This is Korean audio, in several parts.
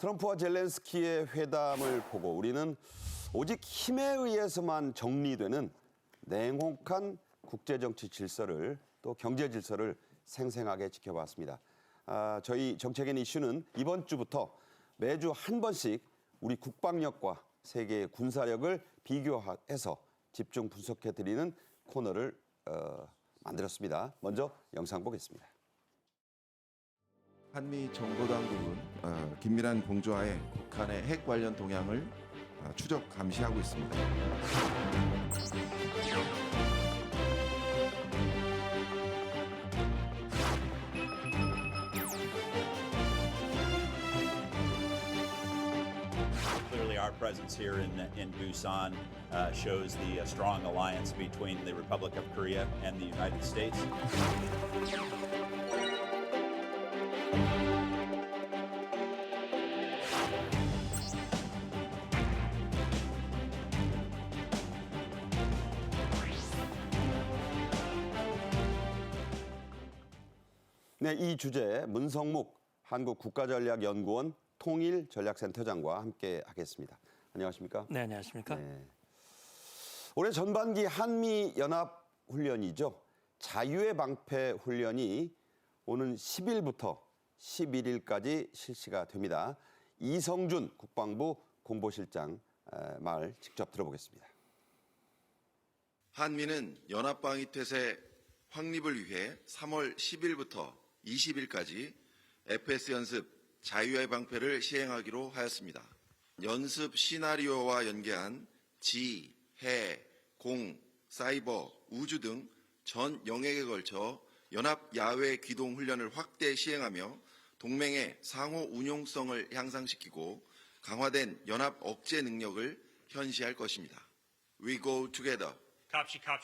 트럼프와 젤렌스키의 회담을 보고 우리는 오직 힘에 의해서만 정리되는 냉혹한 국제정치 질서를 또 경제 질서를 생생하게 지켜봤습니다. 저희 정책인 이슈는 이번 주부터 매주 한 번씩 우리 국방력과 세계의 군사력을 비교해서 집중 분석해드리는 코너를 만들었습니다. 먼저 영상 보겠습니다. 한미 정보당국은 긴밀한 공조하에 북한의 핵 관련 동향을 추적 감시하고 있습니다. Clearly, our presence here in Busan shows the strong alliance between the Republic of Korea and the United States. 네, 이 주제 문성묵 한국국가전략연구원 통일전략센터장과 함께 하겠습니다. 안녕하십니까? 네, 안녕하십니까? 네. 올해 전반기 한미연합훈련이죠. 자유의 방패 훈련이 오는 10일부터 11일까지 실시가 됩니다. 이성준 국방부 공보실장 말 직접 들어보겠습니다. 한미는 연합방위태세 확립을 위해 3월 10일부터 20일까지 FS 연습 자유의 방패를 시행하기로 하였습니다. 연습 시나리오와 연계한 지, 해, 공, 사이버, 우주 등 전 영역에 걸쳐 연합 야외 기동 훈련을 확대 시행하며 동맹의 상호 운용성을 향상시키고 강화된 연합 억제 능력을 현시할 것입니다. We go together. 갑시다.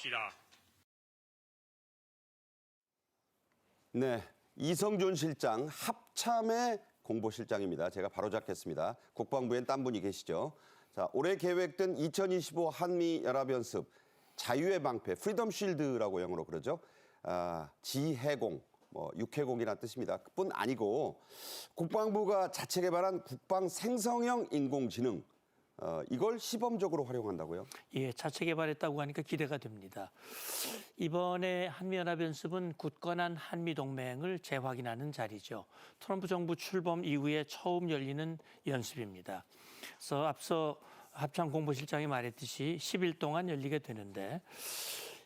네, 이성준 실장 합참의 공보실장입니다. 제가 바로 잡겠습니다. 국방부엔 딴 분이 계시죠. 자, 올해 계획된 2025 한미연합연습 자유의 방패, 프리덤 쉴드라고 영어로 그러죠. 지해공, 육해공이라는 뜻입니다. 그뿐 아니고 국방부가 자체 개발한 국방 생성형 인공지능 이걸 시범적으로 활용한다고요? 예, 자체 개발했다고 하니까 기대가 됩니다. 이번에 한미연합연습은 굳건한 한미동맹을 재확인하는 자리죠. 트럼프 정부 출범 이후에 처음 열리는 연습입니다. 그래서 앞서 합참 공보실장이 말했듯이 10일 동안 열리게 되는데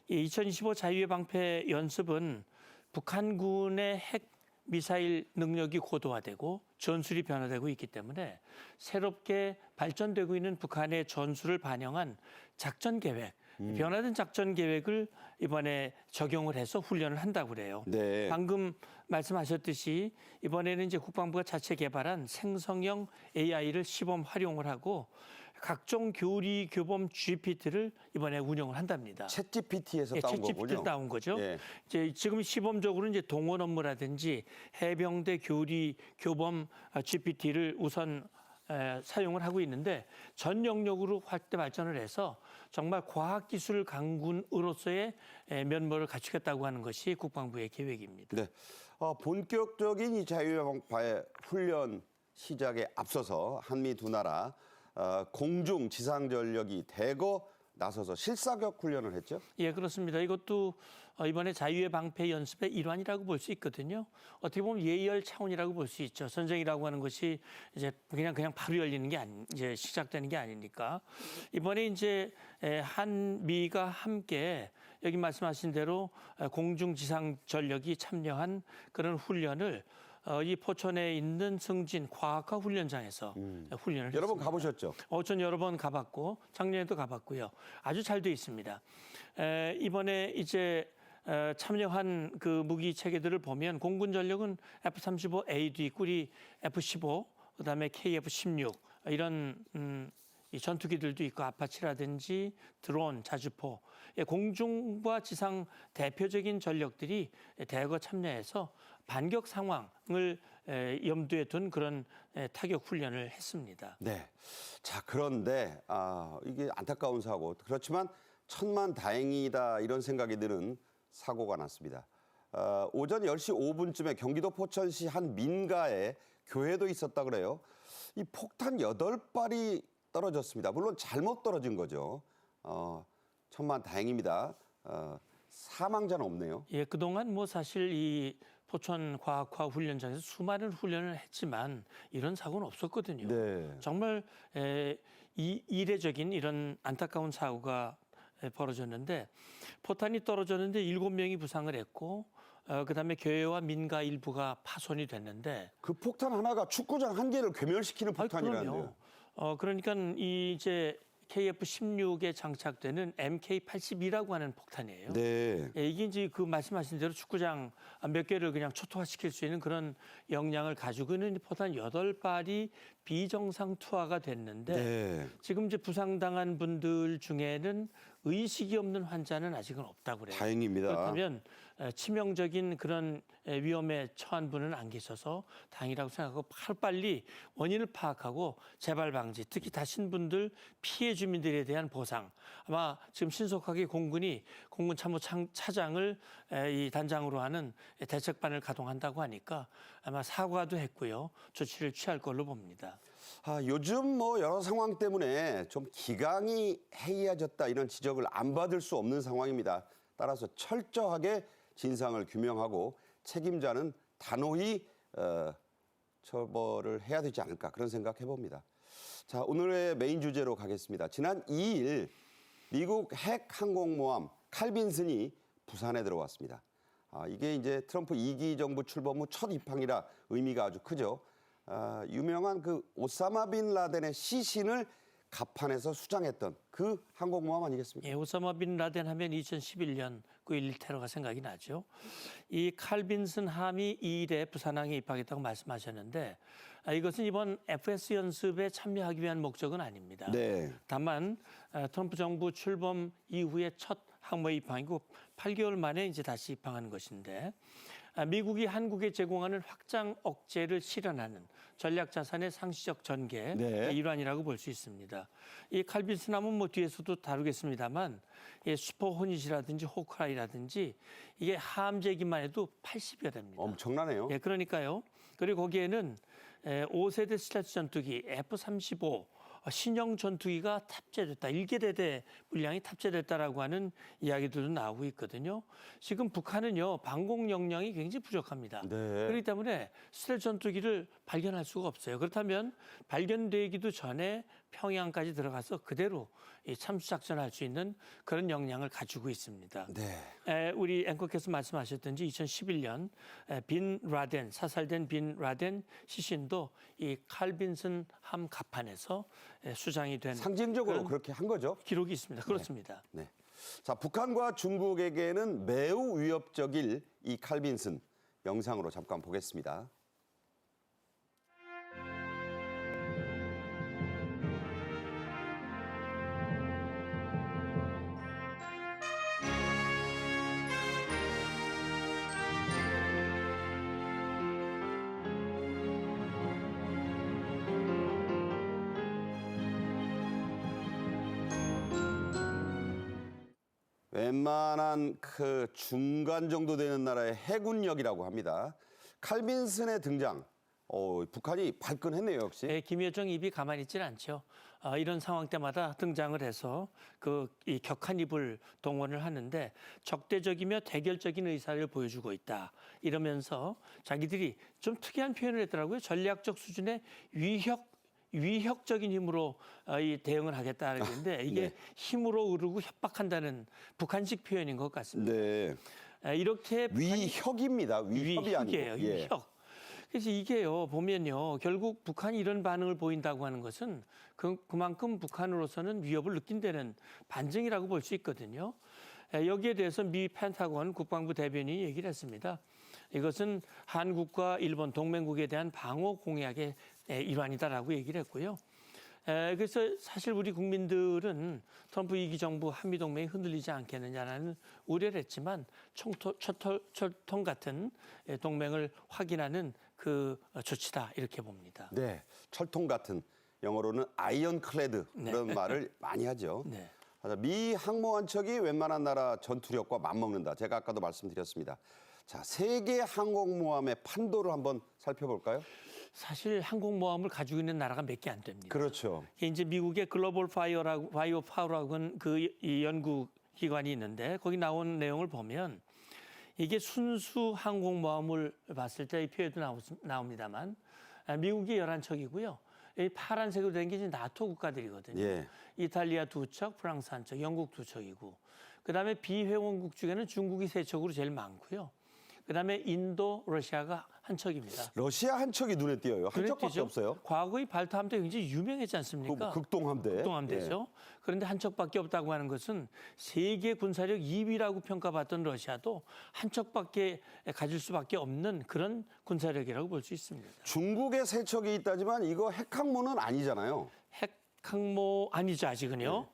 이 2025 자유의 방패 연습은 북한군의 핵 미사일 능력이 고도화되고 전술이 변화되고 있기 때문에 새롭게 발전되고 있는 북한의 전술을 반영한 작전 계획, 변화된 작전 계획을 이번에 적용을 해서 훈련을 한다고 그래요. 네. 방금 말씀하셨듯이 이번에는 이제 국방부가 자체 개발한 생성형 AI를 시범 활용을 하고 각종 교리 교범 GPT를 이번에 운영을 한답니다. 챗 GPT에서 예, 따온 챗 GPT에서 거군요. 나온 거죠. 예. 이제 지금 시범적으로 이제 동원 업무라든지 해병대 교리 교범 GPT를 우선 사용을 하고 있는데 전 영역으로 확대 발전을 해서 정말 과학기술 강군으로서의 면모를 갖추겠다고 하는 것이 국방부의 계획입니다. 네, 본격적인 이 자유의 방패 훈련 시작에 앞서서 한미 두 나라 공중 지상 전력이 대거 나서서 실사격 훈련을 했죠. 예, 그렇습니다. 이것도 이번에 자유의 방패 연습의 일환이라고 볼 수 있거든요. 어떻게 보면 예열 차원이라고 볼 수 있죠. 전쟁이라고 하는 것이 이제 그냥 바로 열리는 게 이제 시작되는 게 아니니까. 이번에 이제 한미가 함께 여기 말씀하신 대로 공중 지상 전력이 참여한 그런 훈련을 이 포천에 있는 승진 과학화 훈련장에서 훈련을 여러 번 했습니다. 가보셨죠? 전 여러 번 가봤고 작년에도 가봤고요. 아주 잘 돼 있습니다. 이번에 이제 참여한 그 무기 체계들을 보면 공군 전력은 F-35A도 있고 우리 F-15 그다음에 KF-16 이런 이 전투기들도 있고 아파치라든지 드론, 자주포, 공중과 지상 대표적인 전력들이 대거 참여해서 반격 상황을 염두에 둔 그런 타격 훈련을 했습니다. 네. 자, 그런데 이게 안타까운 사고. 그렇지만 천만다행이다 이런 생각이 드는 사고가 났습니다. 오전 10시 5분쯤에 경기도 포천시 한 민가에 교회도 있었다 그래요. 이 폭탄 8발이 떨어졌습니다. 물론 잘못 떨어진 거죠. 천만 다행입니다. 사망자는 없네요. 예, 그동안 뭐 사실 이 포천 과학화 훈련장에서 수많은 훈련을 했지만 이런 사고는 없었거든요. 네. 정말 이례적인 이런 안타까운 사고가 벌어졌는데 포탄이 떨어졌는데 7명이 부상을 했고 그다음에 교회와 민가 일부가 파손이 됐는데 그 폭탄 하나가 축구장 한 개를 괴멸시키는 폭탄이라는데요. 그러니까 이제 KF-16에 장착되는 MK-82라고 하는 폭탄이에요. 네. 예, 이게 이제 그 말씀하신 대로 축구장 몇 개를 그냥 초토화시킬 수 있는 그런 역량을 가지고 있는 포탄 8발이 비정상 투하가 됐는데 네. 지금 이제 부상당한 분들 중에는 의식이 없는 환자는 아직은 없다고 그래요. 다행입니다. 그렇다면 치명적인 그런 위험에 처한 분은 안 계셔서 다행이라고 생각하고 빨리 원인을 파악하고 재발 방지, 특히 다친 분들 피해 주민들에 대한 보상. 아마 지금 신속하게 공군 참모 차장을 이 단장으로 하는 대책반을 가동한다고 하니까 아마 사과도 했고요. 조치를 취할 걸로 봅니다. 요즘 뭐 여러 상황 때문에 좀 기강이 해이해졌다 이런 지적을 안 받을 수 없는 상황입니다. 따라서 철저하게 진상을 규명하고 책임자는 단호히 처벌을 해야 되지 않을까 그런 생각 해봅니다. 자, 오늘의 메인 주제로 가겠습니다. 지난 2일 미국 핵 항공모함 칼빈슨이 부산에 들어왔습니다. 이게 이제 트럼프 2기 정부 출범 후 첫 입항이라 의미가 아주 크죠. 유명한 그 오사마 빈 라덴의 시신을 갑판에서 수장했던 그 항공모함 아니겠습니까? 예, 오사마 빈 라덴 하면 2011년 9.11 테러가 생각이 나죠. 이 칼빈슨 함이 2일에 부산항에 입항했다고 말씀하셨는데 이것은 이번 FS 연습에 참여하기 위한 목적은 아닙니다. 네. 다만 트럼프 정부 출범 이후에 첫 항모에 입항이고 8개월 만에 이제 다시 입항하는 것인데 미국이 한국에 제공하는 확장 억제를 실현하는 전략 자산의 상시적 전개의 네. 일환이라고 볼 수 있습니다. 이 칼빈슨 함은 뭐 뒤에서도 다루겠습니다만 슈퍼 호닛이라든지 호크아이라든지 이게 함재기만 해도 80여 대입니다. 엄청나네요. 예, 그러니까요. 그리고 거기에는 5세대 스텔스 전투기 F-35 신형 전투기가 탑재됐다. 1계대대 물량이 탑재됐다라고 하는 이야기들도 나오고 있거든요. 지금 북한은요. 방공 역량이 굉장히 부족합니다. 네. 그렇기 때문에 스텔스 전투기를 발견할 수가 없어요. 그렇다면 발견되기도 전에 평양까지 들어가서 그대로 참수작전을 할 수 있는 그런 역량을 가지고 있습니다. 네. 우리 앵커께서 말씀하셨던지 2011년 빈 라덴, 사살된 빈 라덴 시신도 이 칼빈슨 함 갑판에서 수장이 된 상징적으로 그렇게 한 거죠. 기록이 있습니다. 그렇습니다. 네. 자, 북한과 중국에게는 매우 위협적일 이 칼빈슨 영상으로 잠깐 보겠습니다. 웬만한 그 중간 정도 되는 나라의 해군력이라고 합니다. 칼빈슨의 등장, 북한이 발끈했네요, 역시. 네, 김여정 입이 가만히 있지는 않죠. 이런 상황 때마다 등장을 해서 이 격한 입을 동원을 하는데 적대적이며 대결적인 의사를 보여주고 있다. 이러면서 자기들이 좀 특이한 표현을 했더라고요. 전략적 수준의 위협적인 힘으로 이 대응을 하겠다는 건데 이게 네. 힘으로 으르고 협박한다는 북한식 표현인 것 같습니다. 네. 이렇게 위협입니다. 위협이 아니고. 위협이에요. 위협. 그래서 이게요 보면요 결국 북한이 이런 반응을 보인다고 하는 것은 그만큼 북한으로서는 위협을 느낀다는 반증이라고 볼 수 있거든요. 여기에 대해서 미 펜타곤 국방부 대변인이 얘기를 했습니다. 이것은 한국과 일본 동맹국에 대한 방어 공약의 일환이다라고 얘기를 했고요. 그래서 사실 우리 국민들은 트럼프 2기 정부 한미동맹이 흔들리지 않겠느냐라는 우려를 했지만 철통 같은 동맹을 확인하는 그 조치다 이렇게 봅니다. 네. 철통 같은 영어로는 아이언클레드 그런 말을 많이 하죠. 네. 미 항모 한 척이 웬만한 나라 전투력과 맞먹는다. 제가 아까도 말씀드렸습니다. 자, 세계 항공모함의 판도를 한번 살펴볼까요? 사실 항공모함을 가지고 있는 나라가 몇 개 안 됩니다. 그렇죠. 이게 이제 미국의 글로벌 바이오 파워라고 하는 이 연구 기관이 있는데 거기 나온 내용을 보면 이게 순수 항공모함을 봤을 때 이 표에도 나옵니다만 미국이 11척이고요. 이 파란색으로 된 게 이제 나토 국가들이거든요. 예. 이탈리아 2척, 프랑스 1척, 영국 2척이고 그다음에 비회원국 중에는 중국이 3척으로 제일 많고요. 그다음에 인도, 러시아가 1척입니다. 러시아 한 척이 눈에 띄어요. 한 눈에 척밖에 띄죠? 없어요. 과거의 발타함대 굉장히 유명했지 않습니까? 극동함대. 극동함대죠. 그런데 한 척밖에 없다고 하는 것은 세계 군사력 2위라고 평가받던 러시아도 한 척밖에 가질 수밖에 없는 그런 군사력이라고 볼 수 있습니다. 중국에 세 척이 있다지만 이거 핵항모는 아니잖아요. 핵항모 아니죠 아직은요.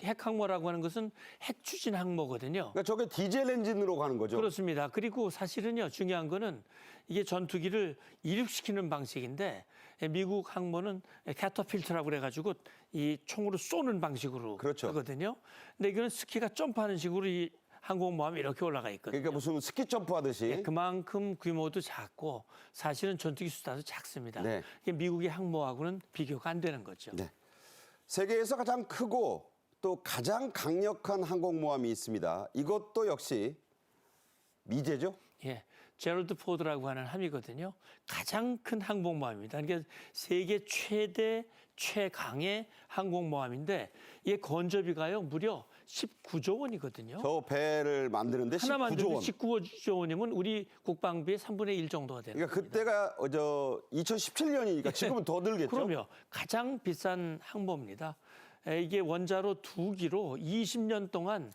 핵항모라고 하는 것은 핵추진 항모거든요. 그러니까 저게 디젤 엔진으로 가는 거죠. 그렇습니다. 그리고 사실은요 중요한 거는 이게 전투기를 이륙시키는 방식인데 미국 항모는 캐터필트라고 그래가지고 이 총으로 쏘는 방식으로 그렇죠. 하거든요. 근데 이거는 스키가 점프하는 식으로 이 항공모함이 이렇게 올라가 있거든요. 그러니까 무슨 스키 점프 하듯이. 그만큼 규모도 작고 사실은 전투기 수단도 작습니다. 네. 이게 미국의 항모하고는 비교가 안 되는 거죠. 네. 세계에서 가장 크고 또 가장 강력한 항공모함이 있습니다. 이것도 역시 미제죠? 예, 제럴드 포드라고 하는 함이거든요. 가장 큰 항공모함입니다. 그러니까 세계 최대 최강의 항공모함인데 이게 건조비가요 무려 19조 원이거든요. 저 배를 만드는데 하나 19조 만드는데 원. 19조 원이면 우리 국방비의 3분의 1 정도가 되는 그러니까 겁니다. 그때가 2017년이니까 지금은 더 들겠죠? 그럼요. 가장 비싼 항모입니다. 이게 원자로 2기로 20년 동안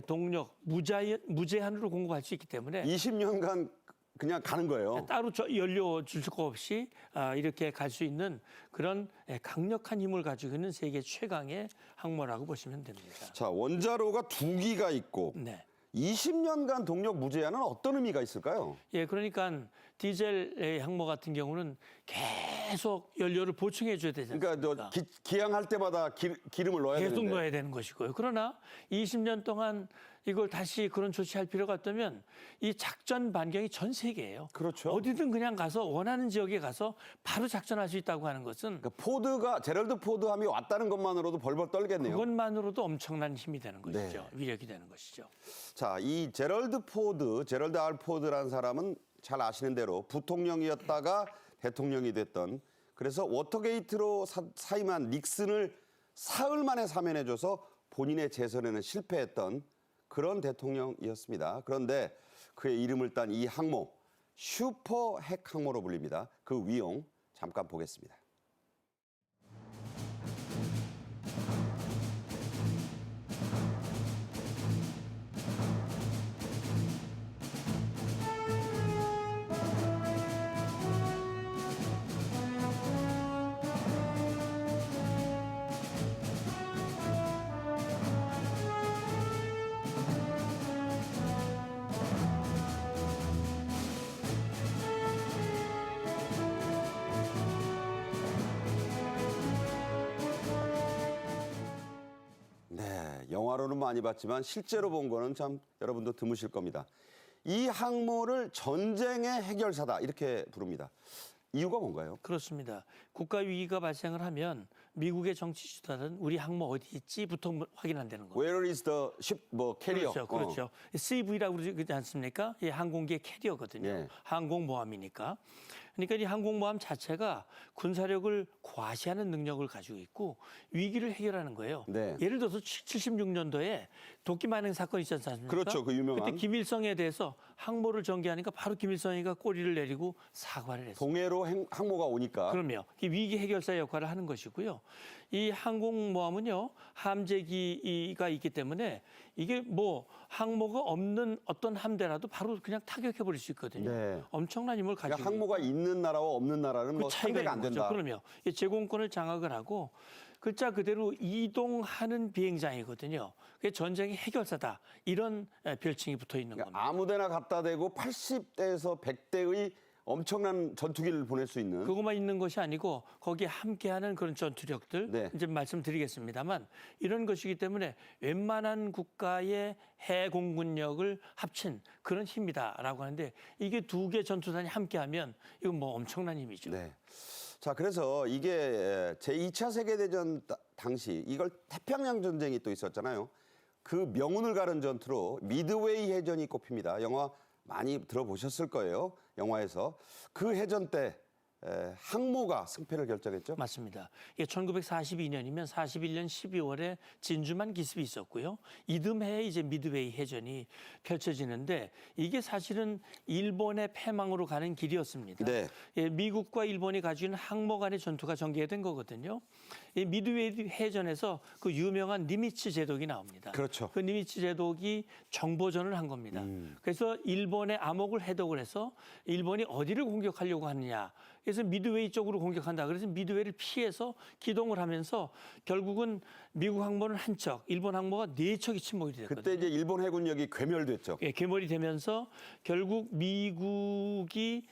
동력 무제한으로 공급할 수 있기 때문에 20년간 그냥 가는 거예요. 따로 연료 줄 거 없이 이렇게 갈 수 있는 그런 강력한 힘을 가지고 있는 세계 최강의 항모라고 보시면 됩니다. 자, 원자로가 2기가 있고 네. 20년간 동력 무제한은 어떤 의미가 있을까요? 예, 그러니까 디젤 항모 같은 경우는 계속 연료를 보충해 줘야 되지 않습니까? 그러니까 기항할 때마다 기름을 넣어야 계속 되는데. 넣어야 되는 것이고요. 그러나 20년 동안 이걸 다시 그런 조치할 필요가 없다면 이 작전 반경이 전 세계예요. 그렇죠. 어디든 그냥 가서 원하는 지역에 가서 바로 작전할 수 있다고 하는 것은 그러니까 제럴드 포드함이 왔다는 것만으로도 벌벌 떨겠네요. 그것만으로도 엄청난 힘이 되는 것이죠. 네. 위력이 되는 것이죠. 자, 이 제럴드 R. 포드라는 사람은 잘 아시는 대로 부통령이었다가 대통령이 됐던, 그래서 워터게이트로 사임한 닉슨을 사흘 만에 사면해줘서 본인의 재선에는 실패했던 그런 대통령이었습니다. 그런데 그의 이름을 딴 이 항모, 슈퍼 핵 항모로 불립니다. 그 위용 잠깐 보겠습니다. 네, 영화로는 많이 봤지만 실제로 본 거는 참 여러분도 드무실 겁니다. 이 항모를 전쟁의 해결사다 이렇게 부릅니다. 이유가 뭔가요? 그렇습니다. 국가 위기가 발생을 하면 미국의 정치 지도자는 우리 항모 어디 있지부터 확인한다는 거예요. Where is the ship, 캐리어? 그렇죠, 그렇죠. CV라고 그러지 않습니까? 이 항공기의 캐리어거든요. 예. 항공모함이니까. 그러니까 이 항공모함 자체가 군사력을 과시하는 능력을 가지고 있고 위기를 해결하는 거예요. 네. 예를 들어서 76년도에 도끼 만행 사건 있지 않습니까? 그렇죠, 그 유명한. 그때 김일성에 대해서 항모를 전개하니까 바로 김일성이가 꼬리를 내리고 사과를 했어요. 동해로 항모가 오니까. 그럼요. 이 위기 해결사 역할을 하는 것이고요. 이 항공모함은요, 함재기가 있기 때문에 이게 뭐 항모가 없는 어떤 함대라도 바로 그냥 타격해 버릴 수 있거든요. 네. 엄청난 힘을 가지고 그러니까 항모가 있는 나라와 없는 나라는 뭐 차이가 상대가 안 있는 거죠. 된다. 그럼요. 이 제공권을 장악을 하고 글자 그대로 이동하는 비행장이거든요. 그게 전쟁의 해결사다. 이런 별칭이 붙어 있는 그러니까 겁니다. 아무데나 갖다 대고 80대에서 100대의 엄청난 전투기를 보낼 수 있는. 그것만 있는 것이 아니고 거기에 함께하는 그런 전투력들 네. 이제 말씀드리겠습니다만 이런 것이기 때문에 웬만한 국가의 해공군력을 합친 그런 힘이다라고 하는데 이게 두 개 전투단이 함께하면 이건 뭐 엄청난 힘이죠. 네. 자, 그래서 이게 제2차 세계대전 당시 이걸 태평양 전쟁이 또 있었잖아요. 그 명운을 가른 전투로 미드웨이 해전이 꼽힙니다. 영화 많이 들어보셨을 거예요. 영화에서. 그 해전 때 항모가 승패를 결정했죠. 맞습니다. 이게 1942년이면 41년 12월에 진주만 기습이 있었고요. 이듬해에 이제 미드웨이 해전이 펼쳐지는데 이게 사실은 일본의 패망으로 가는 길이었습니다. 네. 예, 미국과 일본이 가지고 있는 항모 간의 전투가 전개된 거거든요. 이 미드웨이 해전에서 그 유명한 니미츠 제독이 나옵니다. 그렇죠. 그 니미츠 제독이 정보전을 한 겁니다. 그래서 일본의 암흑을 해독을 해서 일본이 어디를 공격하려고 하느냐. 그래서 미드웨이 쪽으로 공격한다. 그래서 미드웨이를 피해서 기동을 하면서 결국은 미국 항모는 한 척, 일본 항모가 네 척이 침몰이 됐거든요. 그때 이제 일본 해군력이 괴멸됐죠. 예, 괴멸이 되면서 결국 미군이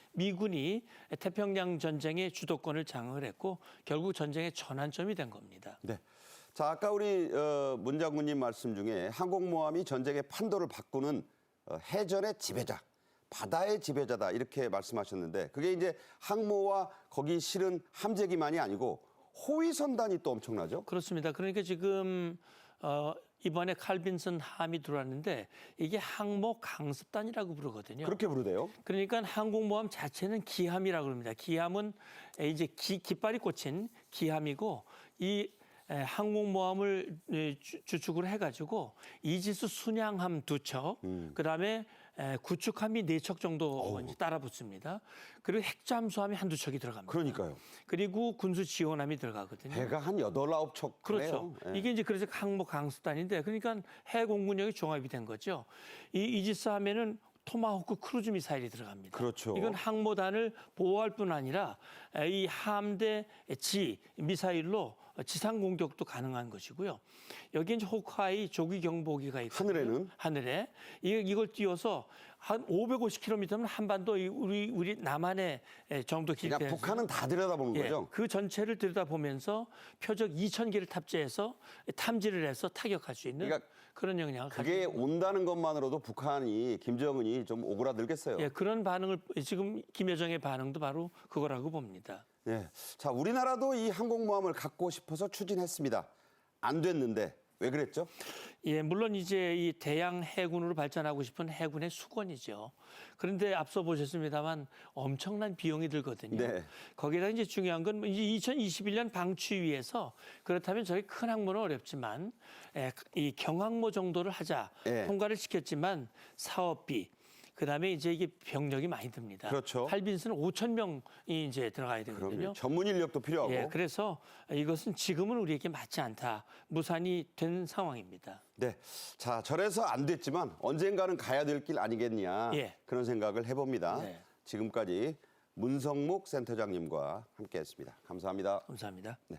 태평양 전쟁의 주도권을 장악을 했고 결국 전쟁의 전환점이 된 겁니다. 네. 자, 아까 우리 문 장군님 말씀 중에 항공모함이 전쟁의 판도를 바꾸는 해전의 지배자, 바다의 지배자다 이렇게 말씀하셨는데 그게 이제 항모와 거기 실은 함재기만이 아니고 호위선단이 또 엄청나죠? 그렇습니다. 그러니까 지금 이번에 칼빈슨 함이 들어왔는데 이게 항모 강습단이라고 부르거든요. 그렇게 부르대요. 그러니까 항공모함 자체는 기함이라고 합니다. 기함은 이제 깃발이 꽂힌 기함이고 이 항공모함을 주축으로 해가지고 이지스 순양함 2척, 그다음에 구축함이 4척 정도 이제 따라 붙습니다. 그리고 핵잠수함이 한두 척이 들어갑니다. 그러니까요. 그리고 군수 지원함이 들어가거든요. 배가 한 8, 9척 그렇죠. 그래요. 예. 이게 이제 그래서 항모 강습단인데 그러니까 해공군력이 종합이 된 거죠. 이 이지스 함에는 토마호크 크루즈 미사일이 들어갑니다. 그렇죠. 이건 항모단을 보호할 뿐 아니라 이 함대 미사일로 지상 공격도 가능한 것이고요. 여기 이제 호크아이 조기 경보기가 있고 하늘에 이걸 띄워서 한 550km면 한반도 우리 남한의 정도 길이에서 그러니까 북한은 다 들여다보는 거죠. 그 전체를 들여다보면서 표적 2,000개를 탑재해서 탐지를 해서 타격할 수 있는 그러니까 그런 영향을 그게 온다는 것만으로도 북한이 김정은이 좀 오그라들겠어요. 예, 그런 반응을 지금 김여정의 반응도 바로 그거라고 봅니다. 예. 자, 우리나라도 이 항공모함을 갖고 싶어서 추진했습니다. 안 됐는데 왜 그랬죠? 예, 물론 이제 이 대양 해군으로 발전하고 싶은 해군의 수건이죠. 그런데 앞서 보셨습니다만 엄청난 비용이 들거든요. 네. 거기다 이제 중요한 건 이제 2021년 방추위에서 그렇다면 저희 큰 항모는 어렵지만 이 경항모 정도를 하자 예. 통과를 시켰지만 사업비 그다음에 이제 이게 병력이 많이 듭니다. 그렇죠. 칼빈스는 5,000명이 이제 들어가야 되거든요. 그럼요. 전문 인력도 필요하고. 예, 그래서 이것은 지금은 우리에게 맞지 않다. 무산이 된 상황입니다. 네. 자, 저래서 안 됐지만 언젠가는 가야 될 길 아니겠냐. 예. 그런 생각을 해봅니다. 네. 지금까지 문성묵 센터장님과 함께했습니다. 감사합니다. 감사합니다. 네.